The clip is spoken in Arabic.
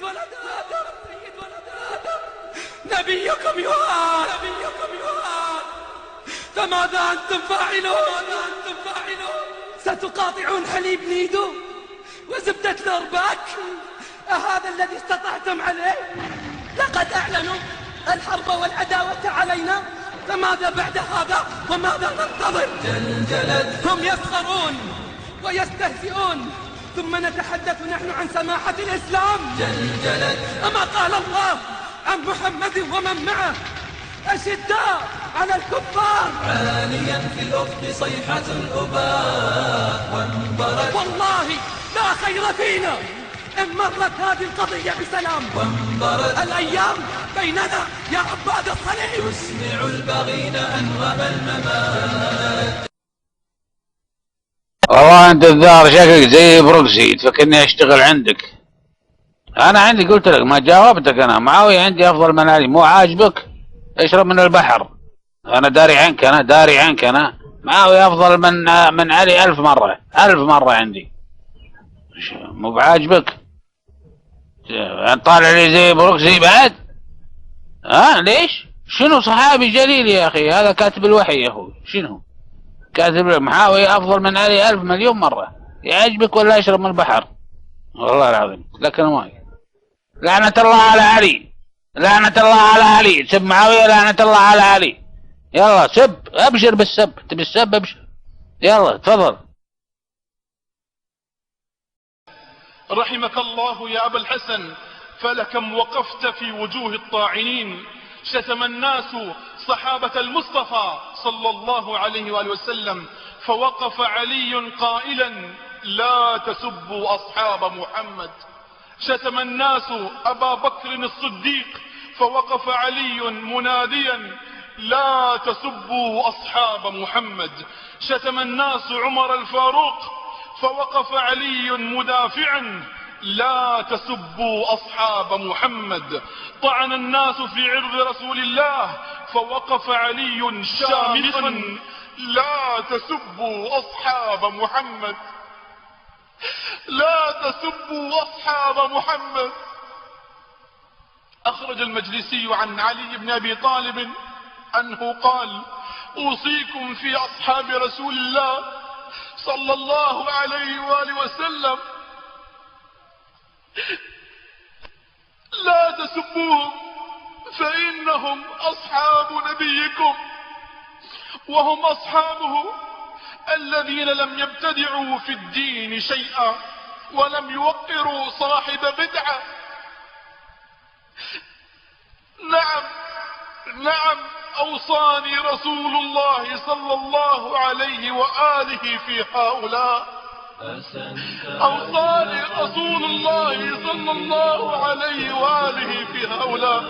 ولد آدم نبيكم يهان فماذا أنتم فاعلون؟ ستقاطعون حليب نيدو وزبدة الأرباك؟ أهذا الذي استطعتم عليه؟ لقد أعلنوا الحرب والعداوة علينا، فماذا بعد هذا وماذا ننتظر؟ هم يسخرون ويستهزئون، ثم نتحدث نحن عن سماحة الإسلام. أما قال الله عن محمد ومن معه أشداء على الكفار عاليا في الأفق صيحة الأباء وانبرت. والله لا خير فينا إن مرت هذه القضية بسلام، وانبرت الأيام بيننا يا عباد الصليب تسمع البغين أنغم الممات. والله انت الظاهر شكلك زي بروكسي، تفكرني اشتغل عندك. انا عندي قلت لك ما جاوبتك، انا معاوية عندي افضل من علي. مو عاجبك؟ اشرب من البحر. انا داري عنك انا معاوية افضل من علي 1000 مرة عندي. مو بعاجبك؟ طالع لي زي بروكسي بعد؟ ليش؟ شنو صحابي جليل يا اخي، هذا كاتب الوحي يا اخوي. شنو كاتب معاوية افضل من علي 1000 مليون مرة. يعجبك ولا اشرب من البحر؟ والله العظيم لكن ماي. لعنة الله على علي، سب معاوية لعنة الله على علي. يلا سب، ابشر بالسب، تبي السب ابشر. يلا تفضل. رحمك الله يا أبا الحسن، فلكم وقفت في وجوه الطاعنين. شتم الناس صحابة المصطفى صلى الله عليه وآله وسلم، فوقف علي قائلا لا تسبوا أصحاب محمد. شتم الناس أبا بكر الصديق، فوقف علي مناديا لا تسبوا أصحاب محمد. شتم الناس عمر الفاروق، فوقف علي مدافعا لا تسبوا أصحاب محمد. طعن الناس في عرض رسول الله، فوقف علي شامخا لا تسبوا أصحاب محمد. لا تسبوا أصحاب محمد. أخرج المجلسي عن علي بن أبي طالب أنه قال أوصيكم في أصحاب رسول الله صلى الله عليه وآله وسلم لا تسبوهم، فإنهم أصحاب نبيكم وهم أصحابه الذين لم يبتدعوا في الدين شيئا ولم يوقروا صاحب بدعة. نعم أوصاني رسول الله صلى الله عليه وآله في هؤلاء. أوصاني رسول الله صلى الله عليه وآله في هؤلاء.